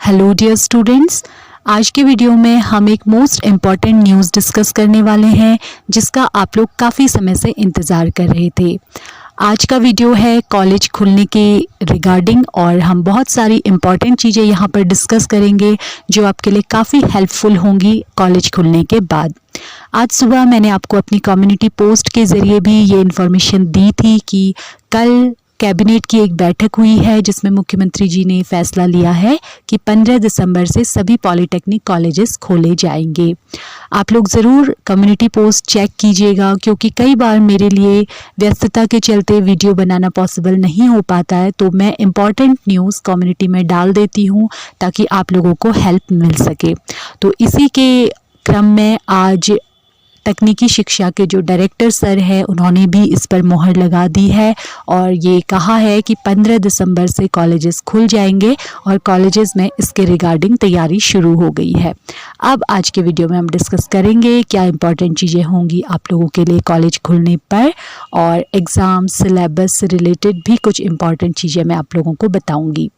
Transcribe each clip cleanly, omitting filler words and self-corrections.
Hello dear students, आज के video में हम एक मोस्ट इम्पॉर्टेंट न्यूज़ डिस्कस करने वाले हैं जिसका आप लोग काफ़ी समय से इंतज़ार कर रहे थे। आज का वीडियो है कॉलेज खुलने के रिगार्डिंग और हम बहुत सारी इम्पॉर्टेंट चीज़ें यहाँ पर डिस्कस करेंगे जो आपके लिए काफ़ी हेल्पफुल होंगी कॉलेज खुलने के बाद। आज सुबह मैंने आपको अपनी कम्युनिटी पोस्ट के ज़रिए भी ये इन्फॉर्मेशन दी थी कि कल कैबिनेट की एक बैठक हुई है जिसमें मुख्यमंत्री जी ने फैसला लिया है कि 15 दिसंबर से सभी पॉलिटेक्निक कॉलेजेस खोले जाएंगे। आप लोग ज़रूर कम्युनिटी पोस्ट चेक कीजिएगा क्योंकि कई बार मेरे लिए व्यस्तता के चलते वीडियो बनाना पॉसिबल नहीं हो पाता है, तो मैं इम्पॉर्टेंट न्यूज़ कम्युनिटी में डाल देती हूँ ताकि आप लोगों को हेल्प मिल सके। तो इसी के क्रम में आज तकनीकी शिक्षा के जो डायरेक्टर सर हैं उन्होंने भी इस पर मोहर लगा दी है और ये कहा है कि 15 दिसंबर से कॉलेजेस खुल जाएंगे और कॉलेजेस में इसके रिगार्डिंग तैयारी शुरू हो गई है। अब आज के वीडियो में हम डिस्कस करेंगे क्या इंपॉर्टेंट चीज़ें होंगी आप लोगों के लिए कॉलेज खुलने पर, और एग्ज़ाम सिलेबस से रिलेटेड भी कुछ इंपॉर्टेंट चीज़ें मैं आप लोगों को बताऊँगी।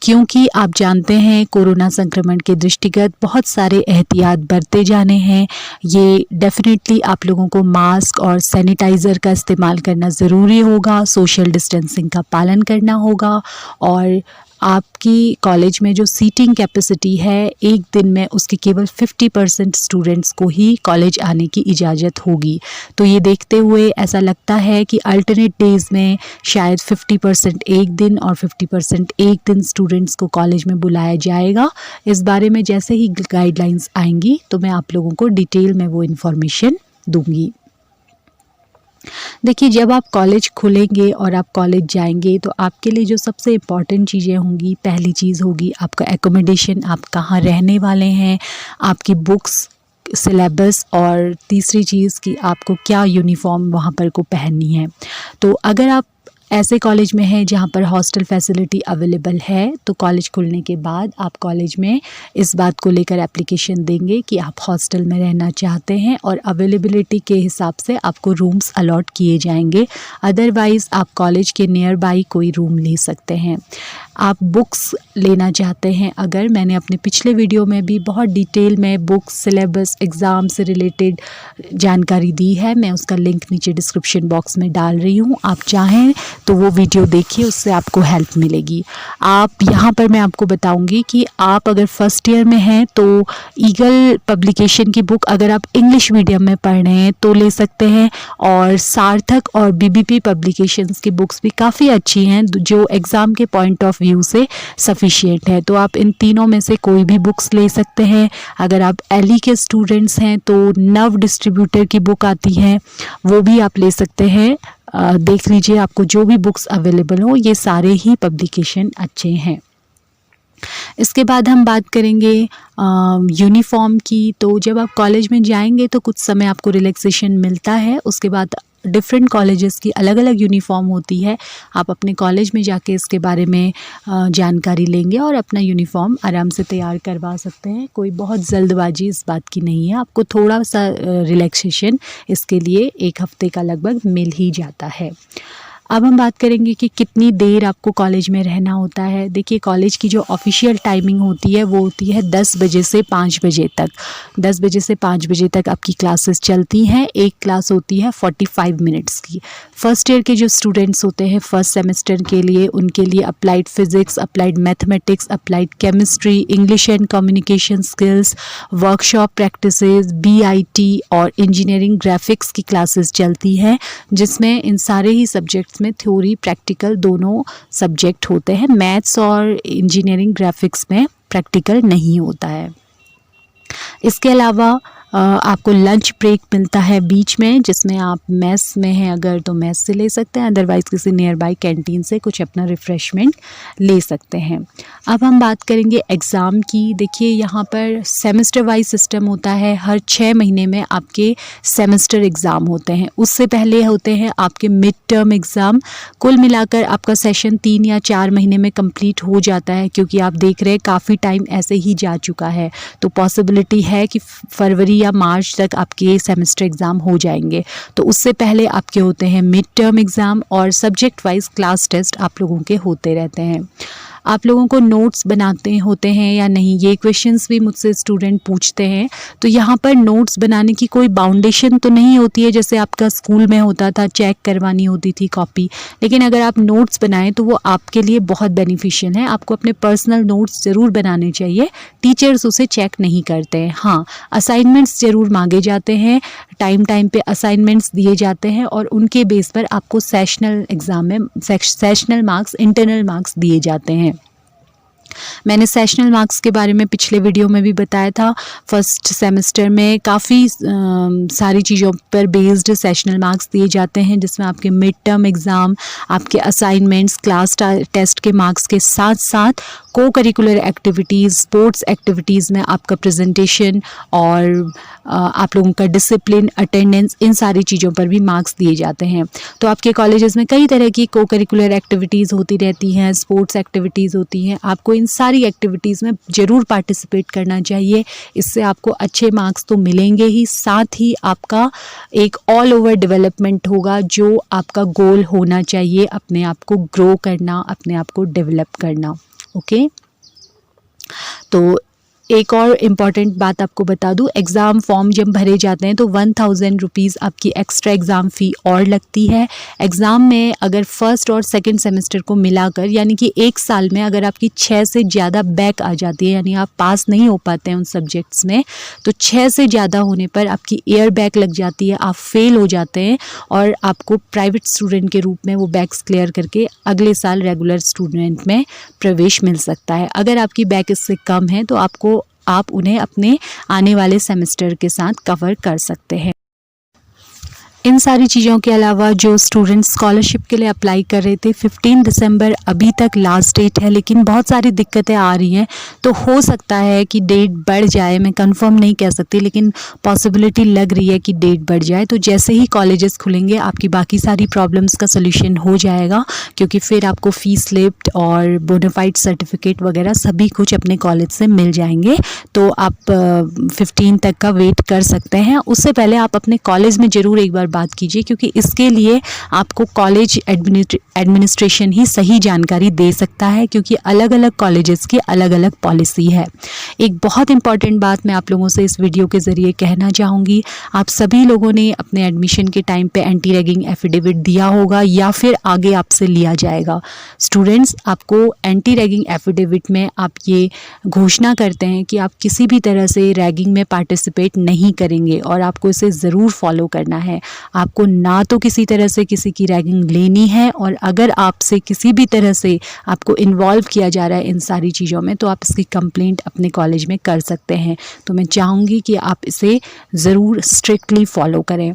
क्योंकि आप जानते हैं कोरोना संक्रमण के दृष्टिगत बहुत सारे एहतियात बरते जाने हैं। ये डेफिनेटली आप लोगों को मास्क और सैनिटाइज़र का इस्तेमाल करना ज़रूरी होगा, सोशल डिस्टेंसिंग का पालन करना होगा और आपकी कॉलेज में जो सीटिंग कैपेसिटी है एक दिन में उसके केवल 50% स्टूडेंट्स को ही कॉलेज आने की इजाज़त होगी। तो ये देखते हुए ऐसा लगता है कि अल्टरनेट डेज़ में शायद 50% एक दिन और 50% एक दिन स्टूडेंट्स को कॉलेज में बुलाया जाएगा। इस बारे में जैसे ही गाइडलाइंस आएंगी तो मैं आप लोगों को डिटेल में वो इन्फॉर्मेशन दूंगी। देखिए, जब आप कॉलेज खुलेंगे और आप कॉलेज जाएंगे तो आपके लिए जो सबसे इम्पॉर्टेंट चीज़ें होंगी, पहली चीज़ होगी आपका एकोमोडेशन, आप कहाँ रहने वाले हैं, आपकी बुक्स, सिलेबस और तीसरी चीज़ कि आपको क्या यूनिफॉर्म वहाँ पर को पहननी है। तो अगर आप ऐसे कॉलेज में हैं जहाँ पर हॉस्टल फैसिलिटी अवेलेबल है तो कॉलेज खुलने के बाद आप कॉलेज में इस बात को लेकर एप्लीकेशन देंगे कि आप हॉस्टल में रहना चाहते हैं और अवेलेबिलिटी के हिसाब से आपको रूम्स अलॉट किए जाएंगे। अदरवाइज़ आप कॉलेज के नियर बाई कोई रूम ले सकते हैं। आप बुक्स लेना चाहते हैं, अगर मैंने अपने पिछले वीडियो में भी बहुत डिटेल में बुक्स, सिलेबस, एग्ज़ाम से रिलेटेड जानकारी दी है, मैं उसका लिंक नीचे डिस्क्रिप्शन बॉक्स में डाल रही हूँ। आप चाहें तो वो वीडियो देखिए, उससे आपको हेल्प मिलेगी। आप यहाँ पर मैं आपको बताऊँगी कि आप अगर फर्स्ट ईयर में हैं तो ईगल पब्लिकेशन की बुक अगर आप इंग्लिश मीडियम में पढ़ रहे हैं तो ले सकते हैं, और सार्थक और बीबीपी पब्लिकेशंस की बुक्स भी काफ़ी अच्छी हैं जो एग्ज़ाम के पॉइंट ऑफ व्यू से सफिशिएंट है। तो आप इन तीनों में से कोई भी बुक्स ले सकते हैं। अगर आप एलई के स्टूडेंट्स हैं तो नव डिस्ट्रीब्यूटर की बुक आती है वो भी आप ले सकते हैं। देख लीजिए आपको जो भी बुक्स अवेलेबल हो, ये सारे ही पब्लिकेशन अच्छे हैं। इसके बाद हम बात करेंगे यूनिफॉर्म की। तो जब आप कॉलेज में जाएंगे तो कुछ समय आपको रिलैक्सेशन मिलता है, उसके बाद डिफरेंट कॉलेजेस की अलग अलग यूनिफॉर्म होती है। आप अपने कॉलेज में जाके इसके बारे में जानकारी लेंगे और अपना यूनिफॉर्म आराम से तैयार करवा सकते हैं। कोई बहुत जल्दबाजी इस बात की नहीं है, आपको थोड़ा सा रिलैक्सेशन इसके लिए एक हफ्ते का लगभग मिल ही जाता है। अब हम बात करेंगे कि कितनी देर आपको कॉलेज में रहना होता है। देखिए, कॉलेज की जो ऑफिशियल टाइमिंग होती है वो होती है 10 बजे से 5 बजे तक। 10 बजे से 5 बजे तक आपकी क्लासेस चलती हैं। एक क्लास होती है 45 मिनट्स की। फर्स्ट ईयर के जो स्टूडेंट्स होते हैं फर्स्ट सेमेस्टर के लिए, उनके लिए applied physics, applied mathematics, applied chemistry, English and communication skills, workshop practices, BIT और इंजीनियरिंग ग्राफिक्स की क्लासेस चलती हैं, जिसमें इन सारे ही सब्जेक्ट्स में थ्योरी प्रैक्टिकल दोनों सब्जेक्ट होते हैं। मैथ्स और इंजीनियरिंग ग्राफिक्स में प्रैक्टिकल नहीं होता है। इसके अलावा आपको लंच ब्रेक मिलता है बीच में, जिसमें आप मेस में हैं अगर तो मेस से ले सकते हैं, अदरवाइज़ किसी नियर बाई कैंटीन से कुछ अपना रिफ़्रेशमेंट ले सकते हैं। अब हम बात करेंगे एग्ज़ाम की। देखिए, यहाँ पर सेमेस्टर वाइज सिस्टम होता है। हर 6 महीने में आपके सेमेस्टर एग्ज़ाम होते हैं। उससे पहले होते हैं आपके मिड टर्म एग्ज़ाम। कुल मिलाकर आपका सेशन 3 या 4 महीने में कंप्लीट हो जाता है, क्योंकि आप देख रहे हैं काफ़ी टाइम ऐसे ही जा चुका है। तो पॉसिबिलिटी है कि फरवरी या मार्च तक आपके सेमेस्टर एग्ज़ाम हो जाएंगे। तो उससे पहले आपके होते हैं मिड टर्म एग्ज़ाम और सब्जेक्ट वाइज क्लास टेस्ट आप लोगों के होते रहते हैं। आप लोगों को नोट्स बनाते होते हैं या नहीं, ये क्वेश्चंस भी मुझसे स्टूडेंट पूछते हैं। तो यहाँ पर नोट्स बनाने की कोई बाउंडेशन तो नहीं होती है जैसे आपका स्कूल में होता था, चेक करवानी होती थी कॉपी, लेकिन अगर आप नोट्स बनाएं तो वो आपके लिए बहुत बेनिफिशियल है। आपको अपने पर्सनल नोट्स ज़रूर बनाने चाहिए, टीचर्स उसे चेक नहीं करते हैं। हाँ, असाइनमेंट्स ज़रूर मांगे जाते हैं, टाइम पे असाइनमेंट्स दिए जाते हैं और उनके बेस पर आपको सेशनल एग्ज़ाम में सेशनल मार्क्स, इंटरनल मार्क्स दिए जाते हैं। मैंने सेशनल मार्क्स के बारे में पिछले वीडियो में भी बताया था। फर्स्ट सेमेस्टर में काफ़ी सारी चीज़ों पर बेस्ड सेशनल मार्क्स दिए जाते हैं, जिसमें आपके मिड टर्म एग्ज़ाम, आपके असाइनमेंट्स, क्लास टेस्ट के मार्क्स के साथ साथ को करिकुलर एक्टिविटीज़, स्पोर्ट्स एक्टिविटीज़ में आपका प्रेजेंटेशन और आप लोगों का डिसिप्लिन, अटेंडेंस, इन सारी चीज़ों पर भी मार्क्स दिए जाते हैं। तो आपके कॉलेजेस में कई तरह की को करिकुलर एक्टिविटीज़ होती रहती हैं, स्पोर्ट्स एक्टिविटीज़ होती हैं। आपको इन सारी एक्टिविटीज़ में ज़रूर पार्टिसिपेट करना चाहिए। इससे आपको अच्छे मार्क्स तो मिलेंगे ही, साथ ही आपका एक ऑल ओवर डेवलपमेंट होगा, जो आपका गोल होना चाहिए, अपने आप को ग्रो करना, अपने आप को डेवलप करना। ओके, तो एक और इम्पॉर्टेंट बात आपको बता दूं, एग्ज़ाम फॉर्म जब भरे जाते हैं तो 1000 रुपीज़ आपकी एक्स्ट्रा एग्ज़ाम फ़ी और लगती है। एग्ज़ाम में अगर फर्स्ट और सेकंड सेमेस्टर को मिलाकर, यानी कि एक साल में अगर आपकी 6 से ज़्यादा बैक आ जाती है, यानी आप पास नहीं हो पाते हैं उन सब्जेक्ट्स में, तो 6 से ज़्यादा होने पर आपकी ईयर बैक लग जाती है, आप फेल हो जाते हैं और आपको प्राइवेट स्टूडेंट के रूप में वो बैक्स क्लियर करके अगले साल रेगुलर स्टूडेंट में प्रवेश मिल सकता है। अगर आपकी बैक इससे कम है तो आप उन्हें अपने आने वाले सेमेस्टर के साथ कवर कर सकते हैं। इन सारी चीज़ों के अलावा जो स्टूडेंट्स स्कॉलरशिप के लिए अप्लाई कर रहे थे, 15 दिसंबर अभी तक लास्ट डेट है, लेकिन बहुत सारी दिक्कतें आ रही हैं, तो हो सकता है कि डेट बढ़ जाए। मैं कंफर्म नहीं कह सकती, लेकिन पॉसिबिलिटी लग रही है कि डेट बढ़ जाए। तो जैसे ही कॉलेजेस खुलेंगे आपकी बाकी सारी प्रॉब्लम्स का सोल्यूशन हो जाएगा, क्योंकि फिर आपको फ़ीस स्लिप और बोनाफाइड सर्टिफिकेट वगैरह सभी कुछ अपने कॉलेज से मिल जाएंगे। तो आप 15 तक का वेट कर सकते हैं। उससे पहले आप अपने कॉलेज में ज़रूर एक बार बात कीजिए, क्योंकि इसके लिए आपको कॉलेज एडमिनिस्ट्रेशन ही सही जानकारी दे सकता है, क्योंकि अलग अलग कॉलेजेस की अलग अलग पॉलिसी है। एक बहुत इंपॉर्टेंट बात मैं आप लोगों से इस वीडियो के ज़रिए कहना चाहूँगी, आप सभी लोगों ने अपने एडमिशन के टाइम पे एंटी रैगिंग एफिडेविट दिया होगा या फिर आगे आपसे लिया जाएगा। स्टूडेंट्स, आपको एंटी रैगिंग एफिडेविट में आप ये घोषणा करते हैं कि आप किसी भी तरह से रैगिंग में पार्टिसिपेट नहीं करेंगे और आपको इसे ज़रूर फॉलो करना है। आपको ना तो किसी तरह से किसी की रैगिंग लेनी है, और अगर आपसे किसी भी तरह से आपको इन्वॉल्व किया जा रहा है इन सारी चीज़ों में, तो आप इसकी कंप्लेंट अपने कॉलेज में कर सकते हैं। तो मैं चाहूँगी कि आप इसे ज़रूर स्ट्रिक्टली फॉलो करें।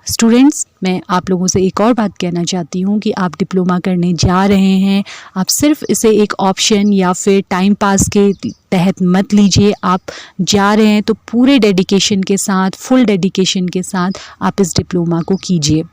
स्टूडेंट्स, मैं आप लोगों से एक और बात कहना चाहती हूँ कि आप डिप्लोमा करने जा रहे हैं, आप सिर्फ इसे एक ऑप्शन या फिर टाइम पास के तहत मत लीजिए। आप जा रहे हैं तो पूरे डेडिकेशन के साथ, फुल डेडिकेशन के साथ आप इस डिप्लोमा को कीजिए।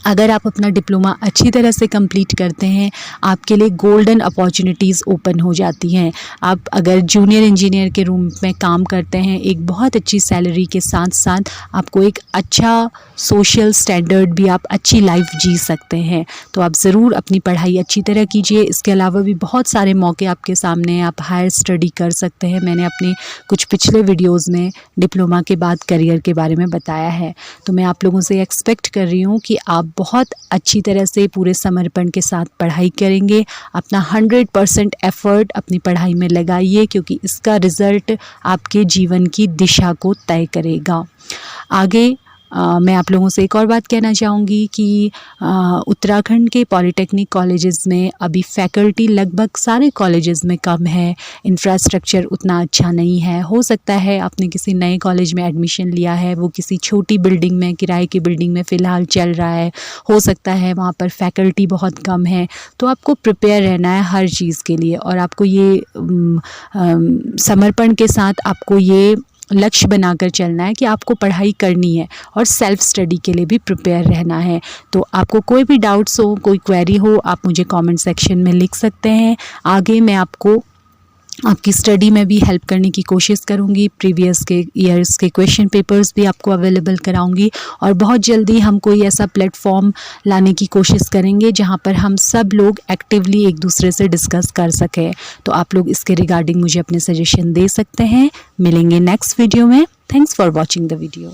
अगर आप अपना डिप्लोमा अच्छी तरह से कंप्लीट करते हैं, आपके लिए गोल्डन अपॉर्चुनिटीज़ ओपन हो जाती हैं। आप अगर जूनियर इंजीनियर के रूम में काम करते हैं, एक बहुत अच्छी सैलरी के साथ साथ आपको एक अच्छा सोशल स्टैंडर्ड भी, आप अच्छी लाइफ जी सकते हैं। तो आप ज़रूर अपनी पढ़ाई अच्छी तरह कीजिए। इसके अलावा भी बहुत सारे मौके आपके सामने हैं, आप हायर स्टडी कर सकते हैं। मैंने अपने कुछ पिछले वीडियोज़ में डिप्लोमा के बाद करियर के बारे में बताया है। तो मैं आप लोगों से एक्सपेक्ट कर रही हूँ कि आप बहुत अच्छी तरह से पूरे समर्पण के साथ पढ़ाई करेंगे। अपना 100% एफ़र्ट अपनी पढ़ाई में लगाइए, क्योंकि इसका रिज़ल्ट आपके जीवन की दिशा को तय करेगा। आगे मैं आप लोगों से एक और बात कहना चाहूँगी कि उत्तराखंड के पॉलिटेक्निक कॉलेजेस में अभी फैकल्टी लगभग सारे कॉलेजेस में कम है, इंफ्रास्ट्रक्चर उतना अच्छा नहीं है। हो सकता है आपने किसी नए कॉलेज में एडमिशन लिया है, वो किसी छोटी बिल्डिंग में, किराए की बिल्डिंग में फ़िलहाल चल रहा है। हो सकता है वहाँ पर फैकल्टी बहुत कम है। तो आपको प्रिपेयर रहना है हर चीज़ के लिए, और आपको ये समर्पण के साथ आपको ये लक्ष्य बनाकर चलना है कि आपको पढ़ाई करनी है और सेल्फ़ स्टडी के लिए भी प्रिपेयर रहना है। तो आपको कोई भी डाउट्स हो, कोई क्वेरी हो, आप मुझे कमेंट सेक्शन में लिख सकते हैं। आगे मैं आपको आपकी स्टडी में भी हेल्प करने की कोशिश करूंगी। प्रीवियस के ईयर्स के क्वेश्चन पेपर्स भी आपको अवेलेबल कराऊंगी और बहुत जल्दी हम कोई ऐसा प्लेटफॉर्म लाने की कोशिश करेंगे जहां पर हम सब लोग एक्टिवली एक दूसरे से डिस्कस कर सकें। तो आप लोग इसके रिगार्डिंग मुझे अपने सजेशन दे सकते हैं। मिलेंगे नेक्स्ट वीडियो में। Thanks for watching the video.